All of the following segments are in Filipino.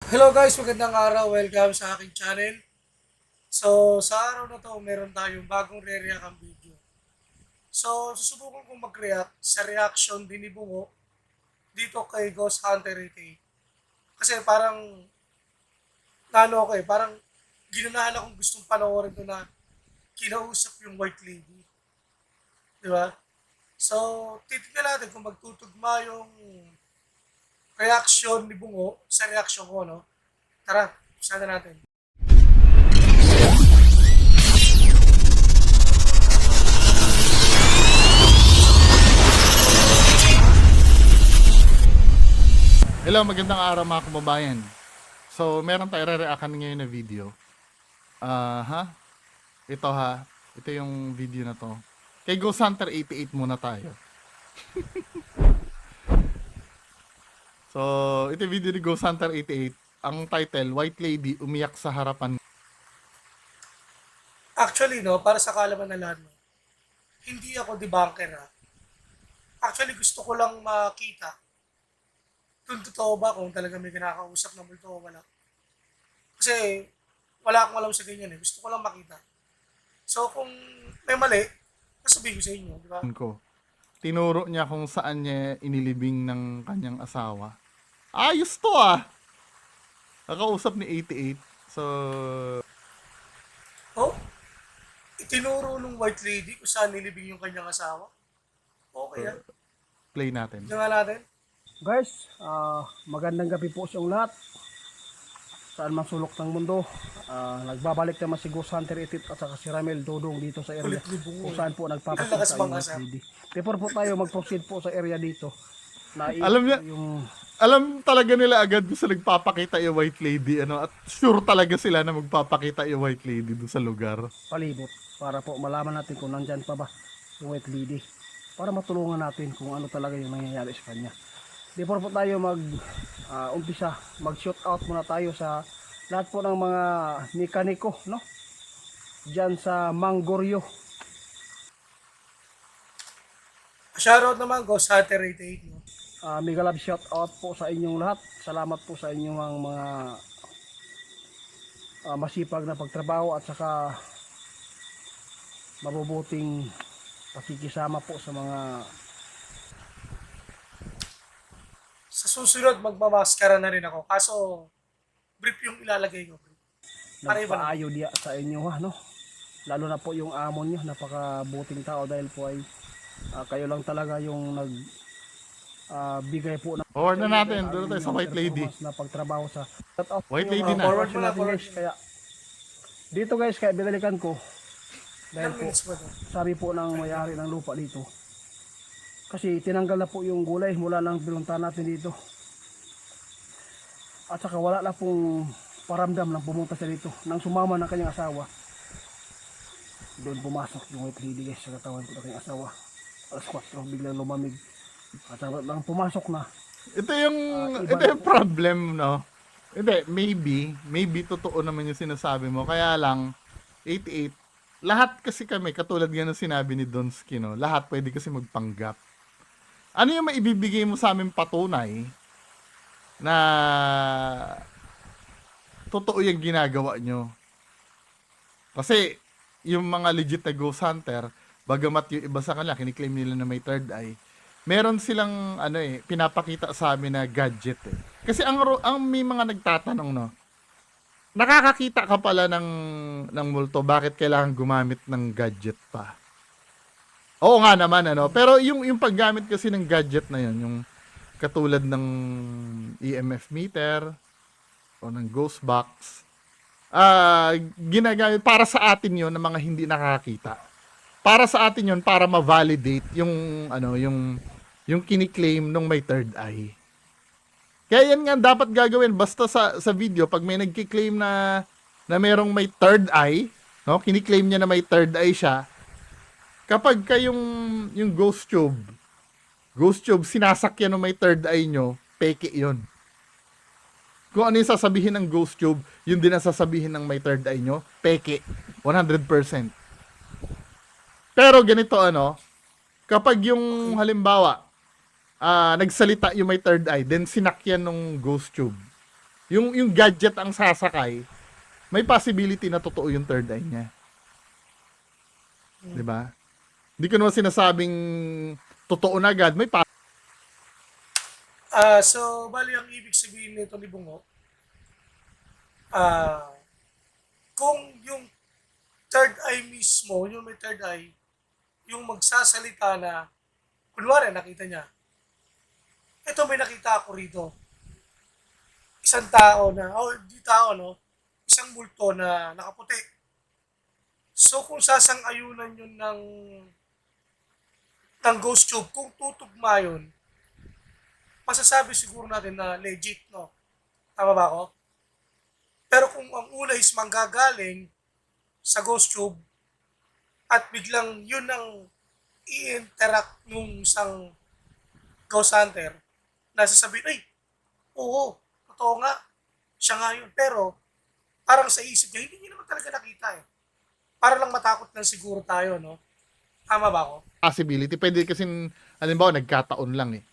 Hello guys, magandang araw. Welcome sa aking channel. So, sa araw na to, meron tayong bagong re-react ang video. So, susubukan kong mag-react sa reaction din ni Bungo dito kay Ghost Hunter 88. Kasi parang, parang ginanahan akong gustong panoorin to na kinausap yung White Lady. Di ba? So, titignan natin kung magtutugma yung reaction ni Bungo sa reaction ko, no? Tara, usahan na natin. Hello, magandang araw mga kababayan. So, meron tayo re-reactan ngayon na video. Ito ha. Ito yung video na to. Kay Ghost Hunter 88 muna tayo. So, ito yung video ni Ghost Hunter 88. Ang title, White Lady umiyak sa harapan. Actually, no, para sa kaalaman na lahat, no, hindi ako debunker, ha. Actually, gusto ko lang makita kung totoo ba kung talaga may kinakausap na multo o wala. Kasi wala akong alam sa ganyan eh. Gusto ko lang makita. So kung may mali, sasabihin ko sa inyo, di ba? Ko. Tinuro niya kung saan niya inilibing ng kanyang asawa. Ayos to ah! Nakausap ni 88. So, Oh, itinuro ng White Lady kung saan nilibing yung kanyang asawa. Okay, ha? play natin. Tignan nga natin. Guys, magandang gabi po sa inyong lahat. Saan man sulok ng mundo. Nagbabalik naman si Ghost Hunter 88 at saka si Ramel Dodong dito sa area Kulit ni Bungo, kung eh. saan po Ang nagpapasit lakas sa bang inyong asa? CD. Before po tayo mag-proceed po sa area dito, Alam niya, yung alam talaga nila agad kung saan nagpapakita yung White Lady, ano, at sure talaga sila na magpapakita yung White Lady doon sa lugar. palibot para po malaman natin kung nandyan pa ba yung White Lady para matulungan natin kung ano talaga yung nangyayari sa kanya. Before po tayo umpisa, mag-shoot out muna tayo sa lahat po ng mga mekaniko, no? Diyan sa Manggoryo. Shoutout naman, Ghost Hunter 88, no? Mega love shout out po sa inyong lahat. Salamat po sa inyong mga masipag na pagtrabaho at saka mabubuting pakikisama po sa mga Sa susunod, magmamaskara na rin ako. Kaso, brief yung ilalagay ko. Para iba na. nagpaayo diya sa inyo, ha, no? Lalo na po yung amo nyo, napakabuting tao dahil po ay kayo lang talaga yung bigay po ng Forward na natin, doon tayo sa White Lady. na pagtrabaho sa White Lady na. Forward mo na, natin, forward guys. mo. Kaya dito guys, kaya binalikan ko dahil Ilang po minutes ba to? sabi po ng may-ari ng lupa dito, kasi tinanggal na po yung gulay mula lang pinuntahan natin dito at saka wala na pong paramdam nang pumunta siya dito nang sumama ng kanyang asawa. Doon pumasok yung White Lady guys sa katawan ko ng kanyang asawa. Alas 4 biglang lumamig at saka lang pumasok na. Ito yung, iba ito yung problem, no? Hindi, maybe totoo naman yung sinasabi mo. Kaya lang, 88, lahat kasi kami, katulad nga ng sinabi ni Donsky, no? Lahat pwede kasi magpanggap. Ano yung maibibigay mo sa amin patunay na totoo yung ginagawa nyo? Kasi, yung mga legit na ghost hunter, bagamat yung iba sa kanila, kiniklaim nila na may third eye, meron silang, pinapakita sa amin na gadget, eh. Kasi ang may mga nagtatanong, no, nakakakita ka pala ng multo, bakit kailangan gumamit ng gadget pa? Oo nga naman, ano, pero yung paggamit kasi ng gadget na yun, yung katulad ng EMF meter, o ng ghost box, ginagamit para sa atin yon ng mga hindi nakakita. Para sa atin yon para ma-validate yung kiniklaim nung may third eye. Kaya yan nga dapat gagawin basta sa video pag may nagki-claim na merong may third eye, no? Kiniklaim niya na may third eye siya. Kapag yung ghost tube sinasakyan ng may third eye nyo, peke 'yon. Kung ano yung sasabihin ng ghost tube, yun din ang sasabihin ng may third eye nyo, peke. 100%. Pero ganito kapag yung halimbawa, nagsalita yung may third eye, then sinakyan ng ghost tube. yung gadget ang sasakay, may possibility na totoo yung third eye niya. 'Di ba? Hindi ko naman sinasabing totoo na agad, may So, bali ang ibig sabihin nito ni Bungo, kung yung third eye mismo, yung may third eye, yung magsasalita na, kunwari nakita niya, ito may nakita ako rito. Isang tao na, di tao no, isang multo na nakaputi. So kung sasang-ayunan yun ng ghost tube, kung tutugma yun, masasabi siguro natin na legit, no? Tama ba ako? Pero kung ang una is manggagaling sa ghost tube at biglang yun ang i-interact nung isang ghost hunter na sasabihin, ay, oo, totoo nga, siya nga yun. Pero parang sa isip niya, hindi niya naman talaga nakita eh. Para lang matakot lang siguro tayo, no? Tama ba ako? possibility. Pwede kasi, halimbawa, nagkataon lang eh.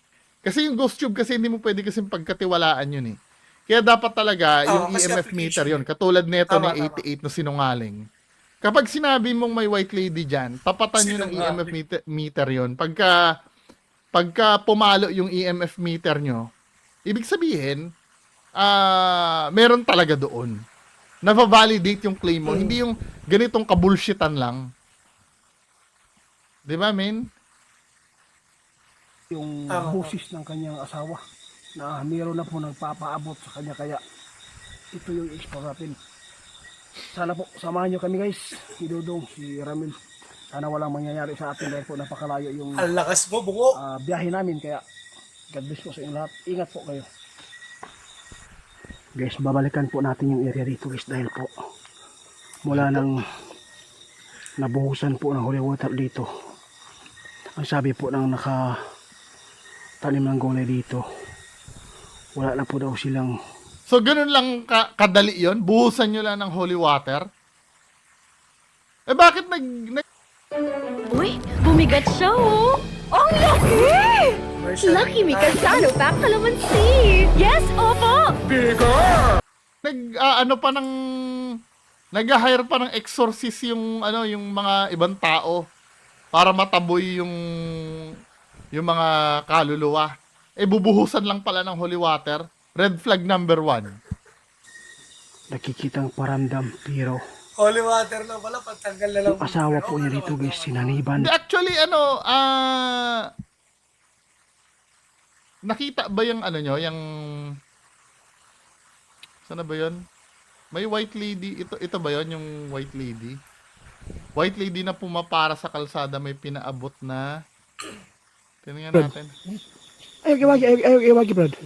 Kasi yung ghost tube kasi hindi mo pwede kasi pagkatiwalaan yun eh. Kaya dapat talaga yung kasi EMF meter application yun. Katulad nito Tama, ni 88 na sinungaling. Kapag sinabi mong may white lady dyan, tapatan nyo ng EMF meter yun. Pagka pumalo yung EMF meter nyo, ibig sabihin, meron talaga doon. Na-validate yung claim mo. Hindi yung ganitong kabulshitan lang. Di ba, men? Yung Tama. boses ng kanyang asawa na mayroon na po nagpapaabot sa kanya, kaya ito yung explore natin. Sana po samahan nyo kami guys, si Dudong, si Ramil. Sana walang mangyayari sa atin dahil po napakalayo yung Ang lakas mo, Bungo. biyahe namin, kaya God bless po sa inyong lahat. Ingat po kayo. Guys, babalikan po natin yung area dito guys dahil po mula nang nabuhusan po ng holy water dito. Ang sabi po ng tanim ng gulay dito, wala na po daw silang. So, ganun lang kadali yon. Buhusan nyo lang ng holy water. Eh, bakit Uy, bumigat siya oh! Ang laki! Lucky me kasano pa kalamansi! Yes, opo! ano pa ng nag-hire pa ng exorcist yung yung mga ibang tao para mataboy yung mga kaluluwa. Eh, bubuhusan lang pala ng holy water. Red flag number 1. Nakikitang paramdam pero Holy water lang pala, pagtanggal na lang. yung asawa po niya dito guys, sinaniban. Hindi, actually, nakita ba yung yung sana ba yun? May white lady, ito ba yun, yung white lady? White lady na pumapara sa kalsada, may pinaabot na, tingnan natin. Ayaw iwagi Brad.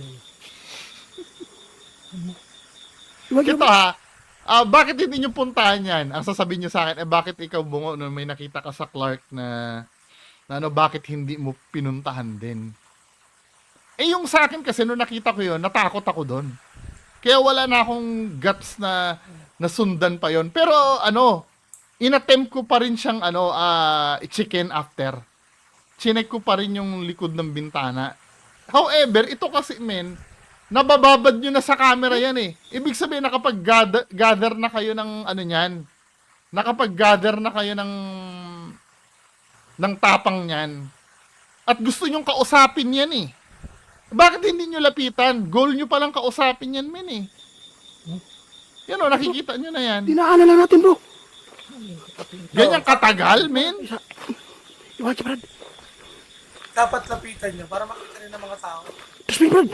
Iwagi Ito ha, bakit hindi nyo puntahan yan? Ang sasabihin nyo sa akin, bakit ikaw Bungo, no, may nakita ka sa Clark na bakit hindi mo pinuntahan din? Eh, yung sa akin kasi, nung nakita ko yun, natakot ako doon. Kaya wala na akong guts na nasundan pa yon. Pero, inattempt ko pa rin siyang, i-chicken after. Chinek ko pa rin yung likod ng bintana. However, ito kasi, men, nabababad nyo na sa camera yan eh. Ibig sabihin, nakapag-gather na kayo ng niyan. Nakapag-gather na kayo ng tapang niyan. At gusto nyong kausapin yan eh. Bakit hindi nyo lapitan? Goal nyo palang kausapin yan, men eh. Yan o, nakikita nyo na yan. dinaanan lang natin bro. Ganyan katagal, men. Iwagi Brad. Dapat lapitan niya para makita rin ng mga tao. Tasmin Brad.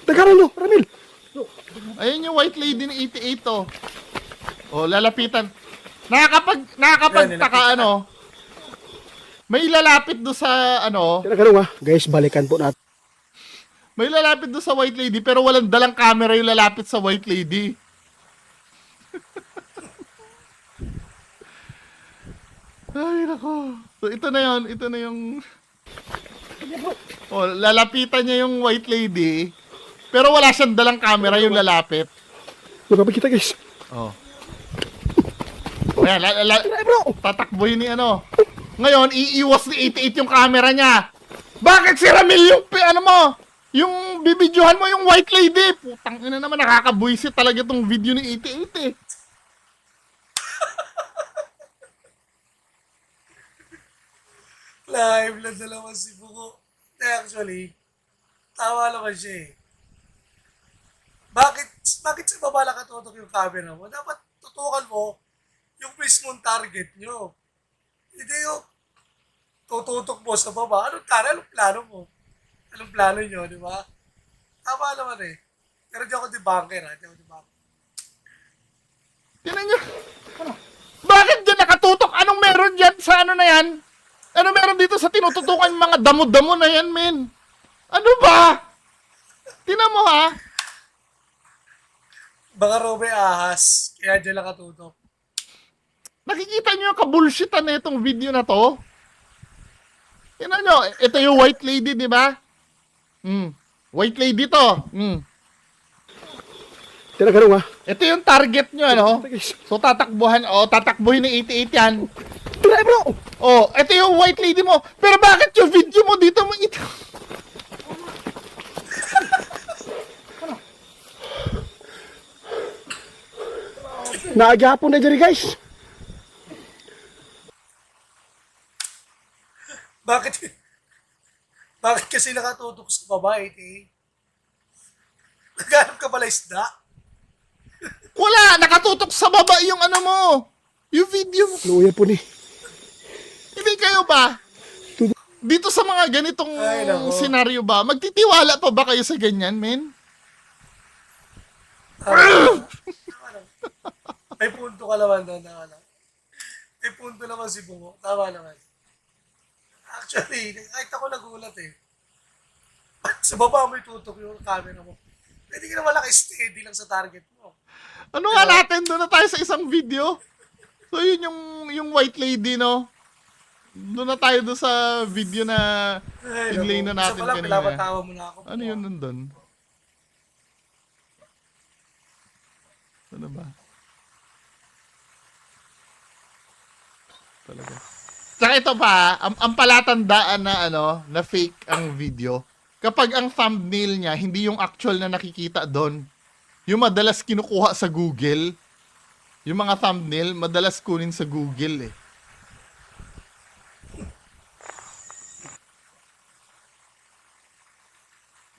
Dagaran nyo, Ramil. Ayun yung white lady ni 88 oh. Oh, lalapitan. Nakakapagtaka may lalapit do sa Dagaran guys, balikan po natin. may lalapit do sa white lady pero walang dalang camera yung lalapit sa white lady. Ay, nako. So, ito na yung oh, lalapitan niya yung white lady pero wala siyang dalang camera yung lalapit. Magpapit kita guys. Oh. Ayan, tatakbo yun ni Ngayon, iiwas ni 88 yung camera niya. Bakit si Ramil yung Yung bibidyohan mo yung white lady. Putang ina naman, nakakabuisit talaga tong video ni 88 eh. Live lang na naman si Buko. Actually, tawa naman siya eh. Bakit sa baba nakatutok yung camera mo? Dapat tutukan mo yung mismong target nyo. Hindi yung tututok mo sa baba. Anong plano mo? Anong plano nyo, di ba? Tama naman eh. Pero di ako debunker ha. Di ako debunker. Tinan nyo. Bakit dyan nakatutok? Anong meron dyan sa ano na yan? Ano meron dito sa tinututukan yung mga damo-damo na yan, men? Ano ba? Tinan mo ha. Baka raw may ahas. Kaya dyan lang katutok. Nakikita nyo yung kabulshitan na itong video na to? Tinan nyo, ito yung white lady, di ba? White lady to. Tinagalong ha. Ito yung target nyo, ano? So, tatakbuhin ng 88 yan. Tulay bro! Oh, ito yung white lady mo. Pero bakit yung video mo dito mo ito? Naagapon na dyan guys. Bakit kasi nakatutok sa babae, eh? Naghanap ka pala isda? Wala, nakatutok sa baba yung ano mo. Yung video mo. Luya po ni. Hindi kayo ba? Dito sa mga ganitong Ay, nako. senaryo ba, magtitiwala pa ba kayo sa ganyan, men? May punto ka naman doon. May punto naman si Bungo. Tama naman. Actually, kahit ako nagulat eh. Sa baba may tutok yung camera mo. Pwede ka naman naka-steady lang sa target mo. Ano nga natin, doon na tayo sa isang video. So yun yung white lady, no? Doon na tayo doon sa video na pinlay na natin Isa pala, kanina. pinapatawa mo na ako. Ano yun nandun? Ano ba? Talaga. Tsaka ito pa, ang palatandaan na na fake ang video. Kapag ang thumbnail niya, hindi yung actual na nakikita doon. Yung madalas kinukuha sa Google. Yung mga thumbnail, madalas kunin sa Google eh.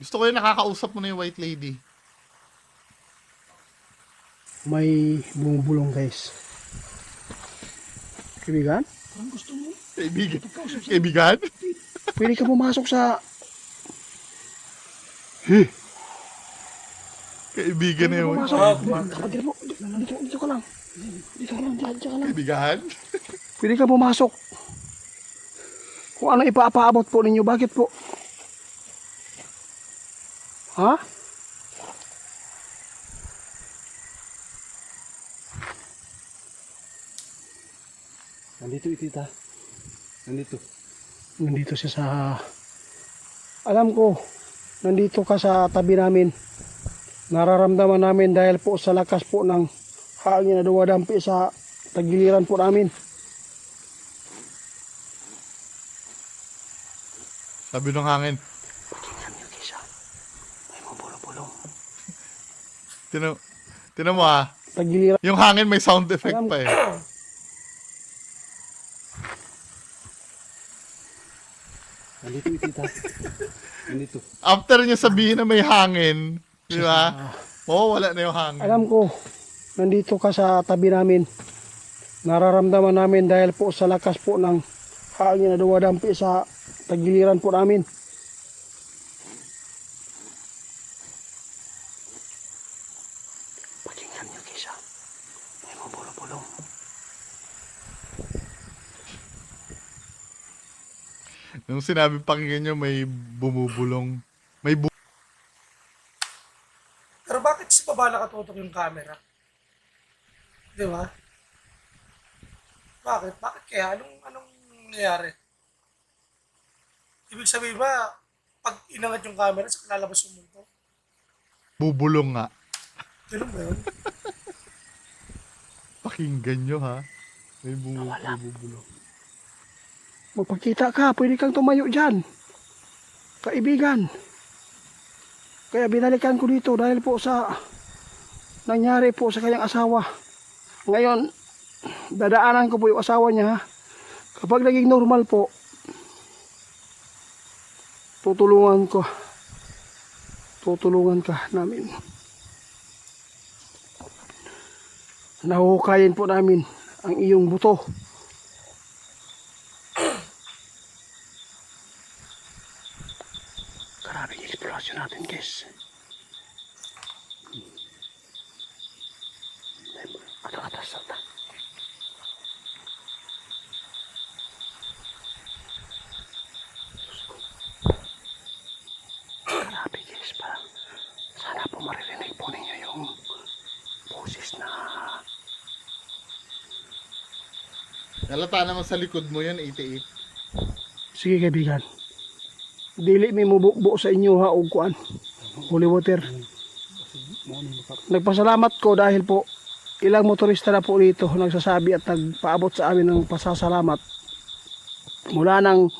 Gusto ko yung nakakausap mo na yung white lady. May bumubulong guys. Kaibigan? Kaibigan. Kaibigan? Pwede ka pumasok sa... Kaibigan na yun. Pumasok. Dito mo. Dito ka lang. Dito ka lang. Dito ka lang. Kaibigan? Pwede ka pumasok. Kung ano ipapaabot po ninyo, bakit po? Ha? Nandito itita. Nandito. Nandito siya sa... Alam ko, nandito ka sa tabi namin. Nararamdaman namin dahil po sa lakas po ng hangin na dumadampi sa tagiliran po namin. Sabi ng hangin. Pakinggan niyo kisa. May mabulong-bulong. Tinan mo ah. Tagiliran. Yung hangin may sound effect pa eh. Nandito itita. Nandito. After niya sabihin na may hangin, di ba? Oo, wala na yung hangin. Alam ko, nandito ka sa tabi namin. Nararamdaman namin dahil po sa lakas po ng hangin na dumadampi sa tagiliran po namin. Pakinggan niyo kisa. May mabulong-bulong. Nung sinabi pakinggan nyo, may bumubulong. Pero bakit sa baba nakatutok yung camera? Di ba? Bakit? Bakit kaya? Anong nangyayari? Ibig sabihin ba, pag inangat yung camera, sa lalabas yung multo? Bubulong nga. Ganun ba yun? Pakinggan nyo ha. May bubulong. Magpakita ka, pwede kang tumayo dyan. Kaibigan. Kaya binalikan ko dito dahil po sa nangyari po sa kanyang asawa. Ngayon, dadaanan ko po yung asawa niya. Kapag naging normal po, tutulungan ka namin. Nahuhukayin po namin ang iyong buto. Karabing eksplosyon natin, guys. Atas. Grabe, guys, pa. Sana po maririnig po ninyo yung boses na Halata naman sa likod mo yun, 88. sige kaibigan. Dili mi mubukbo sa inyo ha og kuan. Holy water. Nagpasalamat ko dahil po ilang motorista na po dito nagsasabi at nagpaabot sa amin ng pasasalamat. Mula nang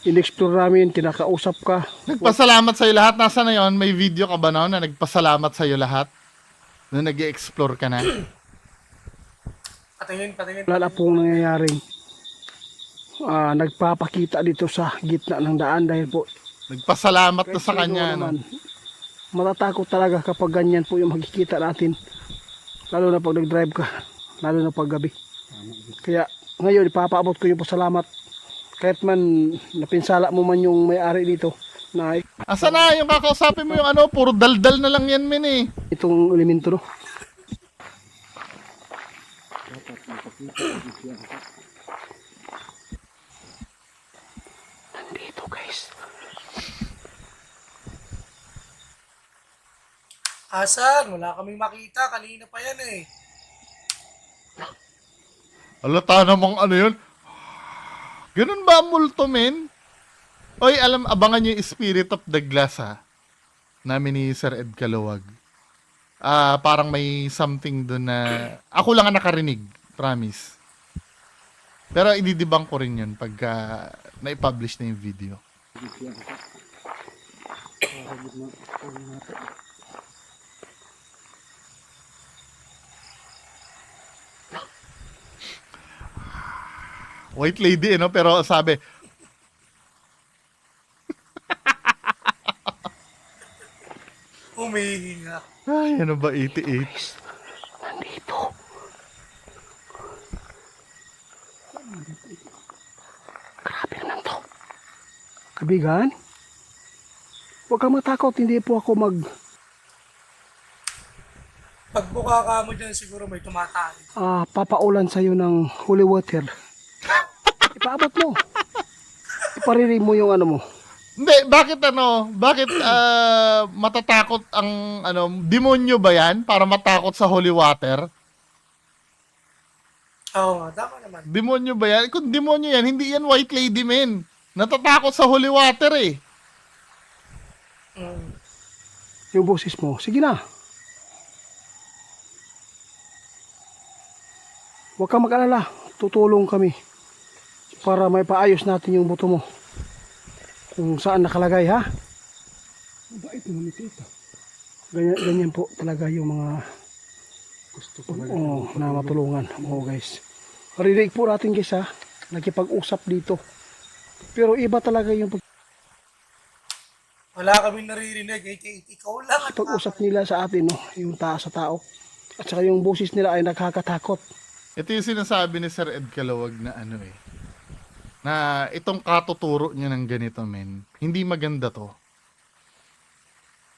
in-explore namin, kinakausap ka. Nagpasalamat sa'yo lahat. Nasa na yun? May video ka ba na nagpasalamat sa'yo lahat? Na nag-explore ka na? Patingin. Wala na pong nangyayaring nagpapakita dito sa gitna ng daan dahil po Nagpasalamat na sa siguro kanya. No? naman, matatakot talaga kapag ganyan po yung makikita natin, lalo na pag nag-drive ka, lalo na pag gabi. Kaya ngayon ipapaabot ko yung pasalamat kahit man napinsala mo man yung may-ari dito na Asa na? Yung kakausapin mo yung puro daldal na lang yan, men eh. itong elemento, no? Nandito, guys. Asan? Wala kaming makita. Kanina pa yan eh. Halata namang yun. Ganun ba ang multo, men? Oy, abangan nyo yung Spirit of the Glass, ha? Namin ni Sir Ed Calawag. Parang may something doon na... Ako lang ang nakarinig, promise. Pero ididibang ko rin yun pagka na-publish na yung video. White lady, no? Pero sabi, Humihinga. ay, ano ba, 88? Nandito. Grabe naman to. Kabigan, huwag kang matakot. Hindi po ako Pag buka ka mo dyan, siguro may tumatali. papaulan sa'yo ng holy water. Ipaabot mo. Ipariri mo yung mo. Hindi, bakit matatakot ang demonyo ba yan para matakot sa holy water? Oo nga, tama naman. Demonyo ba yan? Kung demonyo yan, hindi yan white lady, men. Natatakot sa holy water eh. Mm. Yung boses mo. Sige na. Huwag kang mag-alala. Tutulong kami para may paayos natin yung buto mo. Kung saan nakalagay, ha? Bait naman ni tita. Ganyan po talaga yung mga Gusto talaga. na matulungan. Oo, guys. Marinig po natin, guys, ha? Nakipag-usap dito. Pero iba talaga yung Wala kaming naririnig. Ikaw lang. pag-usap nila sa atin, no? Yung sa tao. At saka yung boses nila ay nakakatakot. Ito yung sinasabi ni Sir Ed Calawag na na itong katuturo niya ng ganito, men. Hindi maganda to.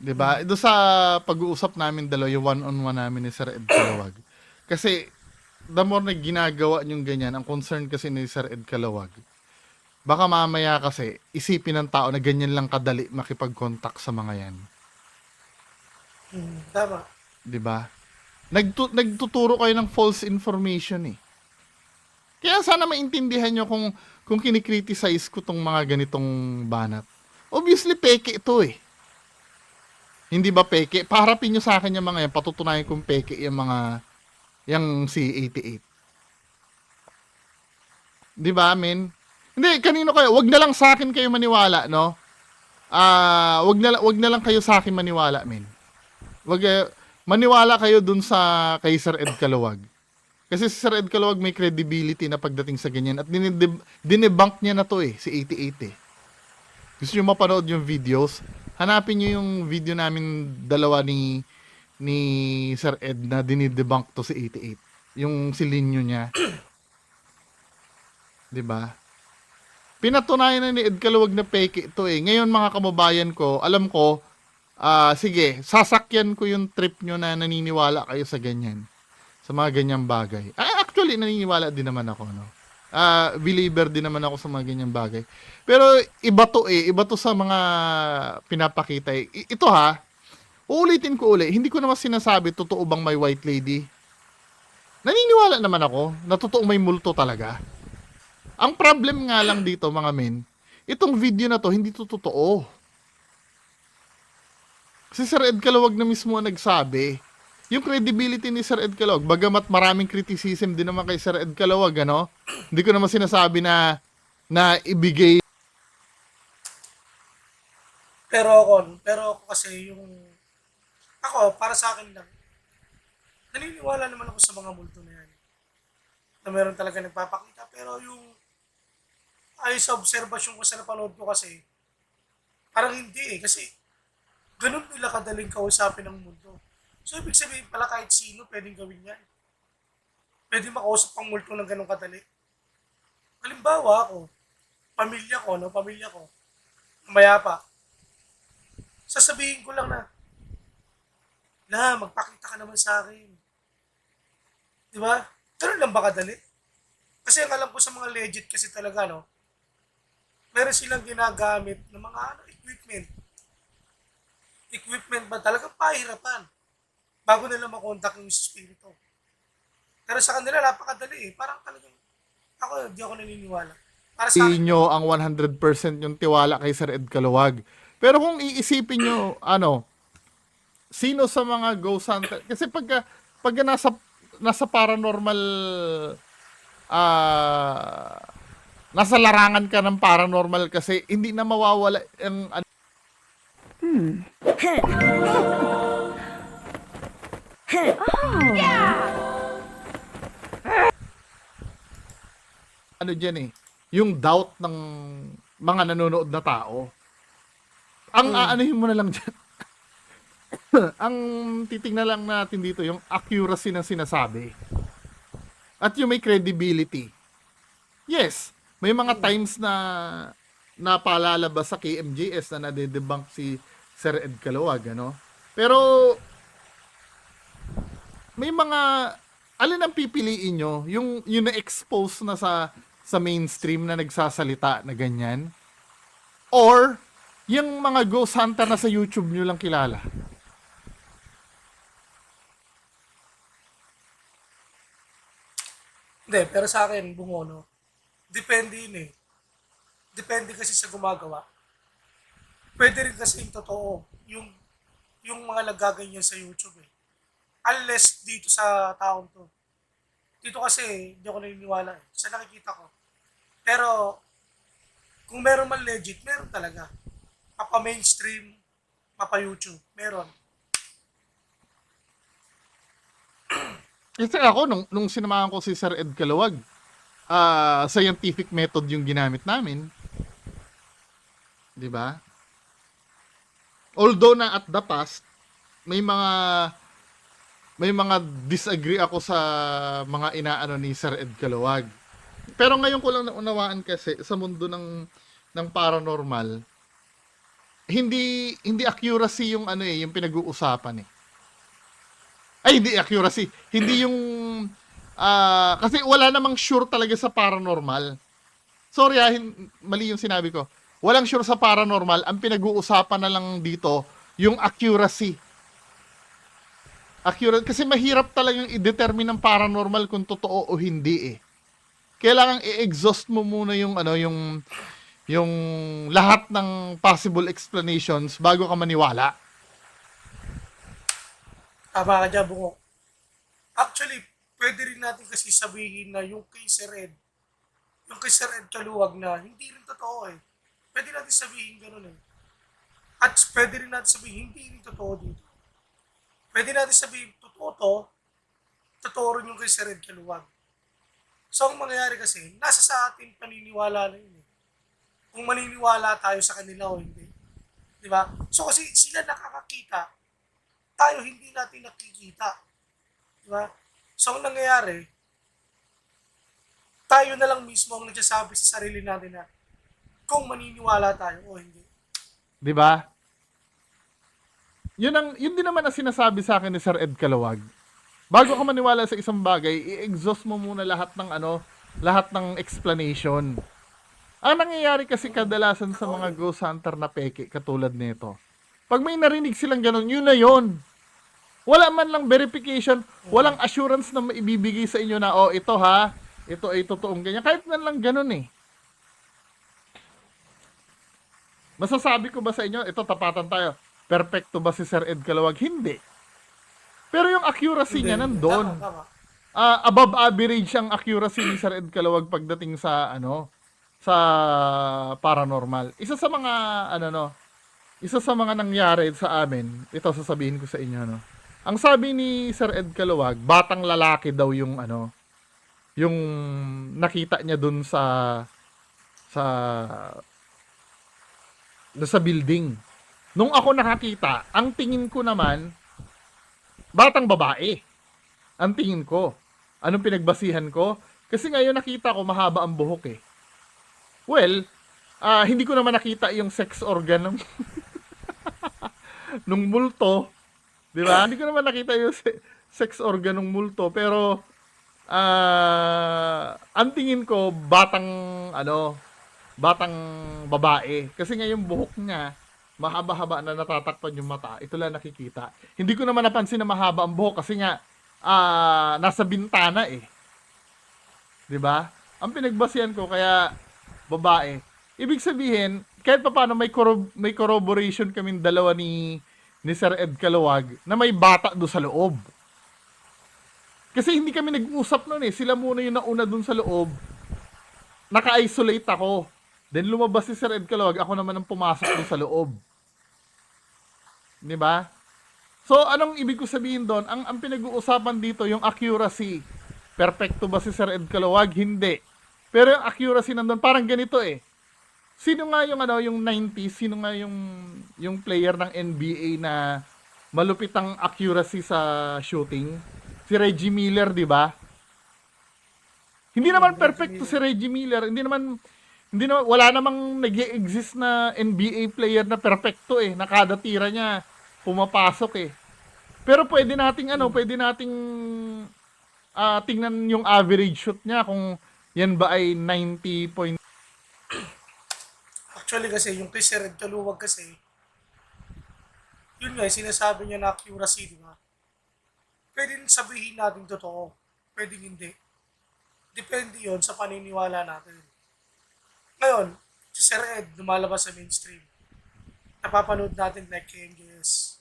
'Di ba? Doon sa pag-uusap namin dalawa, yung one-on-one namin ni Sir Ed Calawag. Kasi the more na ginagawa niyong ganyan, ang concern kasi ni Sir Ed Calawag, baka mamaya kasi isipin ng tao na ganyan lang kadali makipag-contact sa mga yan. Tama. 'Di ba? Nagtuturo kayo ng false information eh. Kaya sana maintindihan nyo kung kinikriticize ko tong mga ganitong banat. Obviously, peke ito eh. Hindi ba peke? Paharapin nyo sa akin yung mga yan, patutunayan kong peke yung si 88. Di ba, men? Hindi, kanino kayo? Wag na lang sa akin kayo maniwala, no? wag na lang kayo sa akin maniwala, men. Maniwala kayo dun sa kay Sir Ed Calawag. Kasi si Sir Ed Calawag may credibility na pagdating sa ganyan at dinebunk niya na to si 88 Gusto niyo mapanood yung videos? Hanapin niyo yung video namin dalawa ni Sir Ed na dinidebunk to si 88. Yung silinyo niya. 'Di ba? Pinatunayan na ni Ed Calawag na fake ito Ngayon mga kababayan ko, alam ko, sige, sasakyan ko yung trip nyo na naniniwala kayo sa ganyan. Sa mga ganyang bagay. Actually, naniniwala din naman ako, no? Believer din naman ako sa mga ganyang bagay. Pero iba to Iba to sa mga pinapakita Ito uulitin ko uli. Hindi ko naman sinasabi, totoo bang may white lady? Naniniwala naman ako na totoong may multo talaga. Ang problem nga lang dito, mga men, itong video na to, hindi to totoo. Si Sir Ed Calawag na mismo ang nagsabi, yung credibility ni Sir Ed Calawag, bagamat maraming criticism din naman kay Sir Ed Calawag, hindi ko naman sinasabi na ibigay. Pero ako kasi ako, para sa akin lang, naniniwala naman ako sa mga multo na yan. Na meron talaga nagpapakita. Pero ayon sa obserbasyon ko sa napanood ko kasi, parang hindi Kasi, ganun nila kadaling kausapin ng mundo. So, ibig sabihin pala kahit sino pwedeng gawin yan. Pwede makausap ang multo ng ganun kadali. Halimbawa ako, pamilya ko, mayapa. Sasabihin ko lang na, magpakita ka naman sa akin. Di ba? Ganun lang ba kadali? Kasi ang alam ko sa mga legit kasi talaga, meron silang ginagamit ng mga equipment ba talaga pahirapan bago nila makontak yung spirito. Pero sa kanila, napakadali Parang talagang, di ako naniniwala. Para sa akin, Inyo ang 100% yung tiwala kay Sir Ed Calawag. Pero kung iisipin nyo, sino sa mga ghost hunter, kasi pagka nasa paranormal, nasa larangan ka ng paranormal kasi, hindi na mawawala ang yung doubt ng mga nanonood na tao. Ang aanuhin mo na lang dyan. Ang titingnan lang natin dito, yung accuracy ng sinasabi. At yung may credibility. Yes, may mga times na napalalabas sa KMJS na nadedebunk si Sir Ed Calawag, Pero, may mga, alin ang pipiliin nyo? Yung na-expose na sa mainstream na nagsasalita na ganyan? Or, yung mga ghost hunter na sa YouTube nyo lang kilala? hindi, pero sa akin, bungo, depende yun Depende kasi sa gumagawa. Pwede rin kasi yung totoo, yung mga nagaganyan sa YouTube Unless dito sa taong to. Dito kasi, hindi ako naniniwala Sa nakikita ko. Pero, kung meron man legit, meron talaga. Mapa-mainstream, mapa-YouTube, meron. Kasi ako, nung sinamahan ko si Sir Ed Calawag, scientific method yung ginamit namin. 'Di ba? Although na at the past, may mga disagree ako sa mga inaano ni Sir Ed Calawag. Pero ngayon ko lang naunawaan kasi sa mundo ng paranormal, hindi accuracy yung yung pinag-uusapan Ay, hindi accuracy. Hindi yung kasi wala namang sure talaga sa paranormal. Sorry mali yung sinabi ko. Walang sure sa paranormal. Ang pinag-uusapan na lang dito, yung accuracy. Kasi mahirap talagang i-determine ng paranormal kung totoo o hindi Kailangan i-exhaust mo muna yung yung lahat ng possible explanations bago ka maniwala. Tama ka dyan, bungo. Actually, pwede rin natin kasi sabihin na yung kay Sir Ed Calawag na hindi rin totoo Pwede natin sabihin ganun At pwede rin natin sabihin, hindi rin totoo dito. Pwede natin sabihin, totoo to, totoo rin yung kay Sir Ed Caluwag. So, ang mangyayari kasi, nasa sa atin paniniwala na yun. Kung maniniwala tayo sa kanila o hindi. Di ba? So, kasi sila nakakakita, tayo hindi natin nakikita. Di ba? So, ang nangyayari, tayo na lang mismo ang nagsasabi sa sarili natin na kung maniniwala tayo o hindi. 'Di ba? Yun din naman ang sinasabi sa akin ni Sir Ed Caluwag. Bago ka maniwala sa isang bagay, i-exhaust mo muna lahat ng explanation. Ang nangyayari kasi kadalasan sa mga ghost hunter na peke katulad nito. Pag may narinig silang ganun, yun na yun. Wala man lang verification, walang assurance na maibibigay sa inyo na, oh, ito ha, ito ay totoong ganyan. Kahit man lang ganun eh. Masasabi ko ba sa inyo, ito tapatan tayo, perfecto ba si Sir Ed Caluwag? Hindi. Pero yung accuracy niya nandun. Tama. Above average ang accuracy ni Sir Ed Caluwag pagdating sa sa paranormal. Isa sa mga nangyari sa amin, ito sasabihin ko sa inyo, no. Ang sabi ni Sir Ed Caluwag, batang lalaki daw yung yung nakita niya dun sa building. Nung ako nakakita, ang tingin ko naman, batang babae. Ang tingin ko. Anong pinagbasihan ko? Kasi ngayon nakita ko mahaba ang buhok eh. Well, hindi ko naman nakita yung sex organ ng nung multo. Di ba? Hindi ko naman nakita yung sex organ ng multo. Pero, ang tingin ko, batang babae. Kasi nga yung buhok niya, mahaba-haba na natatakpan yung mata. Ito lang nakikita. Hindi ko naman napansin na mahaba ang buhok kasi nga nasa bintana eh. 'Di ba? Ang pinagbasihan ko kaya babae. Ibig sabihin, kahit papaano may corroboration kaming dalawa ni Sir Ed Caluwag na may bata do sa loob. Kasi hindi kami nag-usap noon eh. Sila muna yung nauna dun sa loob. Naka-isolate ako. Then lumabas si Sir Ed Caluwag, ako naman ang pumasok dun sa loob. 'Di ba? So, anong ibig ko sabihin doon? Ang pinag-uusapan dito, yung accuracy. Perfecto ba si Sir Ed Caluwag? Hindi. Pero yung accuracy nandun, parang ganito eh. Sino nga yung 90s, sino nga yung player ng NBA na malupit ang accuracy sa shooting? Si Reggie Miller, di ba? Hindi naman perfecto si Reggie Miller. Hindi naman wala namang nag-e-exist na NBA player na perfecto eh. Na kada tira niya pumapasok eh. Pero pwede nating tingnan yung average shoot niya kung yan ba ay 90 point. Actually kasi, yung kay Sir Ed Caluwag kasi, yun nga, sinasabi niya na accuracy, di ba? Pwede sabihin natin totoo, pwede hindi. Depende yon sa paniniwala natin. Ngayon, si Sir Ed lumalabas sa mainstream. Napapanood natin like KNGS.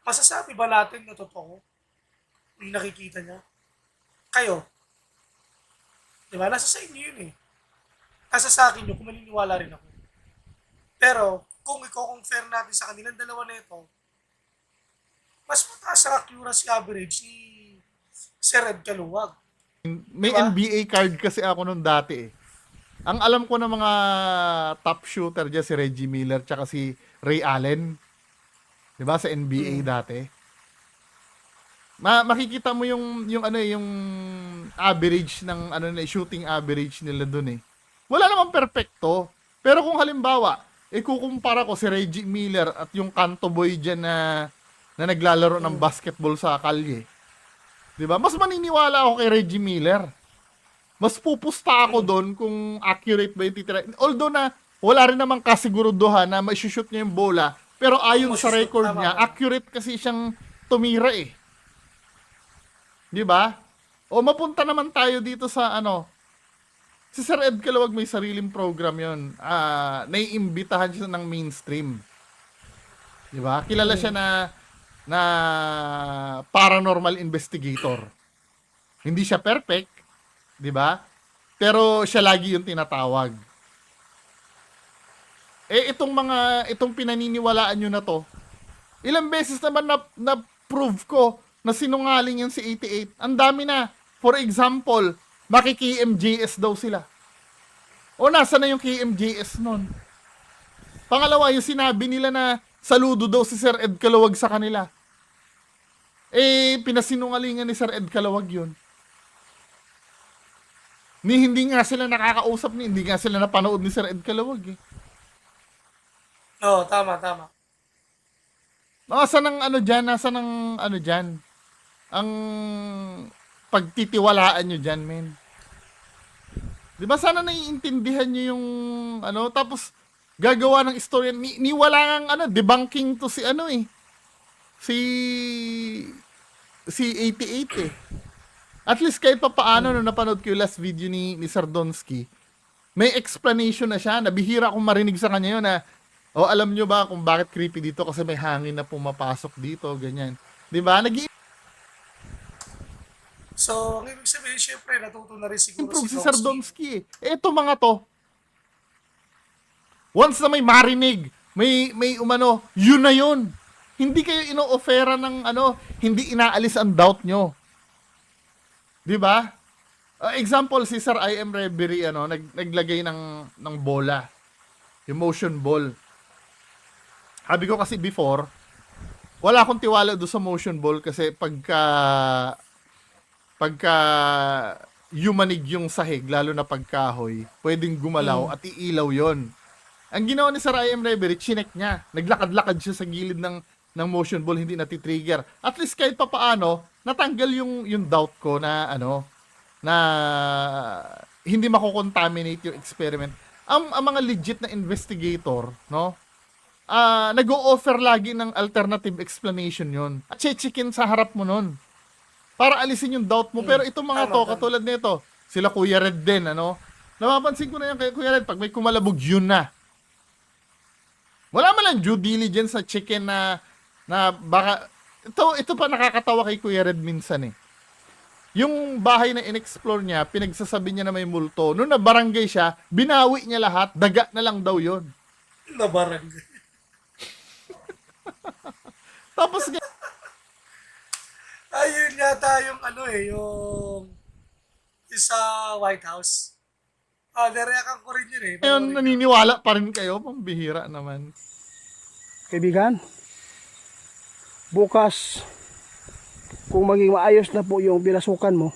Masasabi ba natin na totoo? Yung nakikita niya? Kayo? Di ba? Nasa sa inyo yun eh. Nasa sa akin yun kung maniniwala rin ako. Pero, kung i-compare natin sa kanilang dalawa na ito, mas mataas ang accuracy average ni Sir Ed Caluwag. May Diba? NBA card kasi ako nung dati eh. Ang alam ko ng mga top shooter dyan si Reggie Miller tsaka si Ray Allen. 'Di ba sa NBA dati? Makikita mo yung average ng shooting average nila doon eh. Wala namang perfecto. Pero kung halimbawa, kukumpara ko si Reggie Miller at yung Kanto Boy diyan na naglalaro ng basketball sa kalye. 'Di ba? Mas maniniwala ako kay Reggie Miller. Mas pupusta ako doon kung accurate ba yung titira. Although na wala rin namang kasiguruduhan na ma-shoot niya yung bola. Pero ayon sa record niya, accurate kasi siyang tumira eh. Di ba? O mapunta naman tayo dito sa si Sir Ed Caluwag may sariling program yon. Naiimbitahan siya ng mainstream. Di ba? Kilala siya na paranormal investigator. Hindi siya perfect, di ba? Pero siya lagi yung tinatawag. itong pinaniniwalaan nyo na to, ilang beses naman na prove ko na sinungaling yan si 88. Ang dami na. For example, maki-KMJS daw sila. O nasa na yung KMJS nun? Pangalawa, yung sinabi nila na saludo daw si Sir Ed Calawag sa kanila. Pinasinungalingan ni Sir Ed Calawag yun. Hindi nga sila nakakausap hindi nga sila napanood ni Sir Ed Calawag eh. Oo, tama. Nasa ng ano dyan? Ang pagtitiwalaan nyo dyan, men. Di ba sana naiintindihan nyo yung tapos gagawa ng istorya. Wala nga debunking to si si 88 eh. At least kahit pa paano nung napanood ko yung last video ni Sir Donsky, may explanation na siya. Nabihira akong marinig sa kanya yun na, alam nyo ba kung bakit creepy dito? Kasi may hangin na pumapasok dito, ganyan. Di ba? So, ang ibig sabihin, syempre, natuto na rin siguro Improve si si Sir Donsky. Donsky eh. Eto mga to, once na may marinig, may yun na yun. Hindi kayo ino-offera ng hindi inaalis ang doubt nyo. Di ba? Example, si Sir I.M. Reverie, naglagay ng bola. Yung motion ball. Sabi ko kasi before, wala akong tiwala doon sa motion ball kasi pagka yumanig yung sahig, lalo na pagkahoy, pwedeng gumalaw at iilaw yon. Ang ginawa ni Sir I.M. Reverie, chinek niya. Naglakad-lakad siya sa gilid ng motion ball, hindi natitrigger. At least kahit pa paano, natanggal yung doubt ko na na hindi mako-contaminate yung experiment. Ang mga legit na investigator, nag-o-offer lagi ng alternative explanation yon. At chichikin sa harap mo nun. Para alisin yung doubt mo. Pero itong mga to, katulad nito, sila Kuya Red din, napapansin ko na yung kay Kuya Red, pag may kumalabog, yun na. Wala man lang due diligence sa chicken na baka, ito pa nakakatawa kay Kuya Red minsan eh. Yung bahay na in-explore niya, pinagsasabi niya na may multo. Noong na-barangay siya, binawi niya lahat, daga na lang daw yon. Na barangay. Tapos, Ayun yata yung yung sa White House. Nareakan ko rin yun eh. ngayon naniniwala pa rin kayo, pambihira naman. Kaibigan, bukas, kung maging maayos na po yung binasukan mo,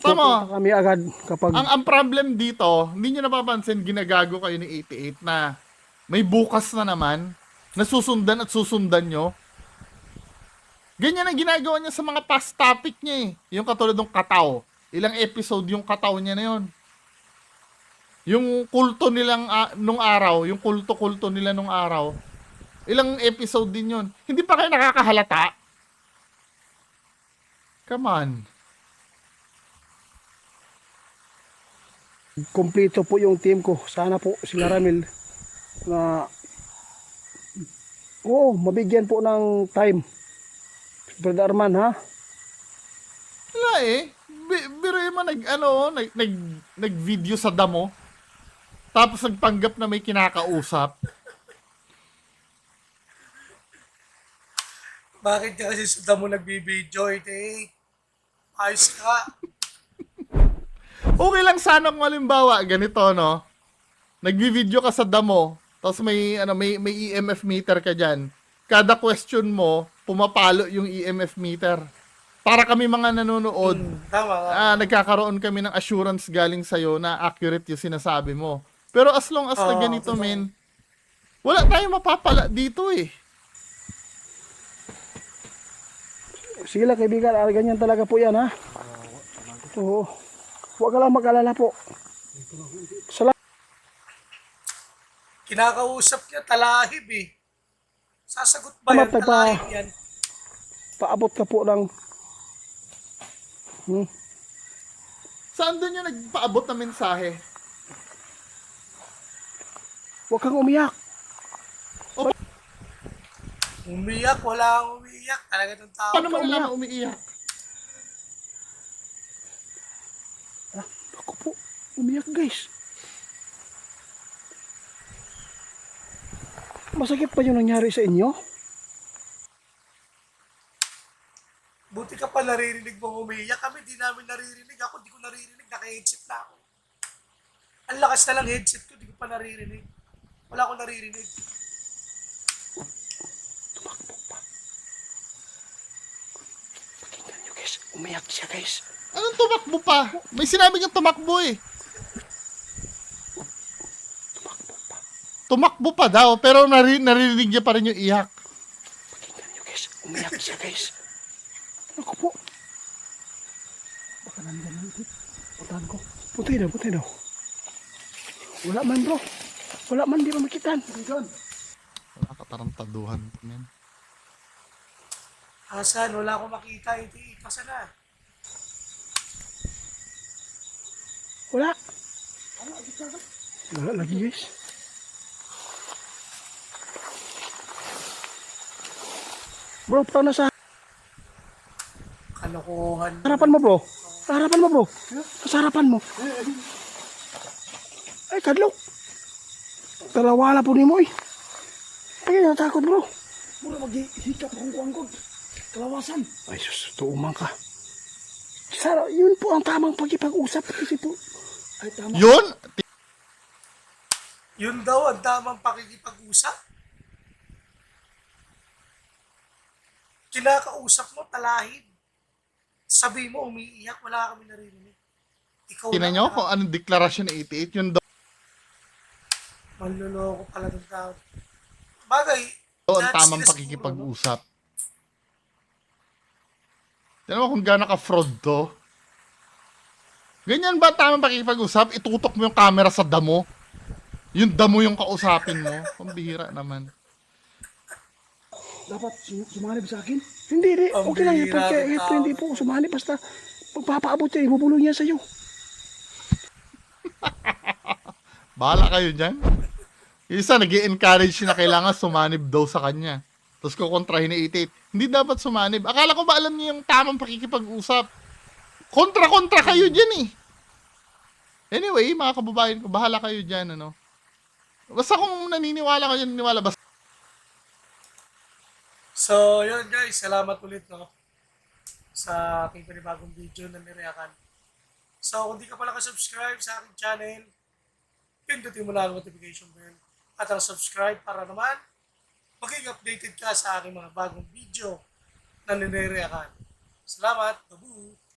Tama. pupunta kami agad kapag Ang problem dito, hindi nyo napapansin, ginagago kayo ni 88 na may bukas na naman, na susundan at susundan nyo. Ganyan ang ginagawa niya sa mga past topic niya eh. Yung katulad ng kataw. Ilang episode yung kataw niya na yun. Yung kulto nilang nung araw, yung kulto nila nung araw, ilang episode din yun. Hindi pa kayo nakakahalata? Come on. kumpleto po yung team ko. Sana po sila Ramil na mabigyan po ng time. Brother Arman, ha? Wala eh. Biro mo nag-video sa damo. Tapos nagpanggap na may kinakausap. Bakit ka kasi sa damo nagbibideo? Ayos ka. Okay lang sana kung halimbawa, ganito, Nagvi-video ka sa damo, tapos may EMF meter ka dyan. Kada question mo, pumapalo yung EMF meter. Para kami mga nanonood, Tama. nagkakaroon kami ng assurance galing sa'yo na accurate yung sinasabi mo. Pero as long as na ganito, men, wala tayong mapapala dito eh. Sige lang kaibigan, ganyan talaga po yan, ha? Oo. Huwag ka lang mag-alala po. Kinakausap niya talahib eh. Sasagot ba yan? Tama, Talahib yan. Paabot ka po ng Saan doon yung nagpaabot na mensahe? huwag kang umiyak. Umiyak, wala kang umiyak. Talaga itong tao. Paano mo nalaman umiiyak? Ako po, umiyak guys. Masakit pa yung nangyari sa inyo? Buti ka pa naririnig mo umiiyak. Kami di namin naririnig. Ako di ko naririnig. Naka-headset na ako. Ang lakas na lang headset ko. Di ko pa naririnig. Wala akong naririnig. Pakinggan nyo guys, umiyak siya guys. Anong tumakbo pa? May sinabi niyang tumakbo eh. Tumakbo pa daw, pero naririnig niya pa rin yung iyak. Pakinggan nyo guys, umiyak siya guys. Ako po. Baka nandyan lang ito. Puntahan ko. Puntay daw. Wala man bro. Wala man, di pa makitan. Pakinggan. Wala katarantaduhan. Man. Asan? Wala akong makita. Iti. Pasa na. Wala. Wala lagi guys. Bro, parang nasa Kalokohan. harapan mo bro. Sa harapan mo bro. Sa harapan mo. Ay, kadlaw. Talawala po ni mo eh. Ay, natakot bro. Mura maghihikap akong kuangkod. Kalawasan. Ay, sus, tuumang ka. Sana, yun po ang tamang pagkipag-usap kasi po. Ay, tama. Yun? Yun daw ang tamang pakikipag-usap. Kinakausap mo, talahib. Sabi mo, umiiyak, wala kami naririnig. Ikaw Tingnan lang nyo na- kung anong deklarasyon ni 88. Yun daw Manloloko pala ng tao. Bagay, ang that's tamang sila siguro, pakikipag-usap. Tingnan mo kung gano'n ka-fraud to. Ganyan ba tamang pakikipag-usap? Itutok mo yung camera sa damo. Yung damo yung kausapin mo. Pambihira naman. Dapat sumanib sa akin. Hindi, di. Ang Okay lang yan. bihira Pagka ng ito, tao. hindi po sumali. Basta, pagpapaabot siya, ibubulong niya sa'yo. Bahala kayo dyan. Yung isa, nag-i-encourage na kailangan sumanib daw sa kanya. Tapos kukontrahin ni 88. Hindi dapat sumanib. Akala ko ba alam niyo yung tamang pakikipag-usap? Kontra-kontra kayo dyan eh. Anyway, mga kababayan ko, bahala kayo dyan, ano. Basta kung naniniwala kayo, naniniwala. Basta So, yun guys, salamat ulit no sa aking panibagong video na nireakan. So, kung di ka pala ka-subscribe sa aking channel, pindutin mo lang ang notification bell at ang subscribe para naman maging updated ka sa aking mga bagong video na nireakan. Salamat! Babu!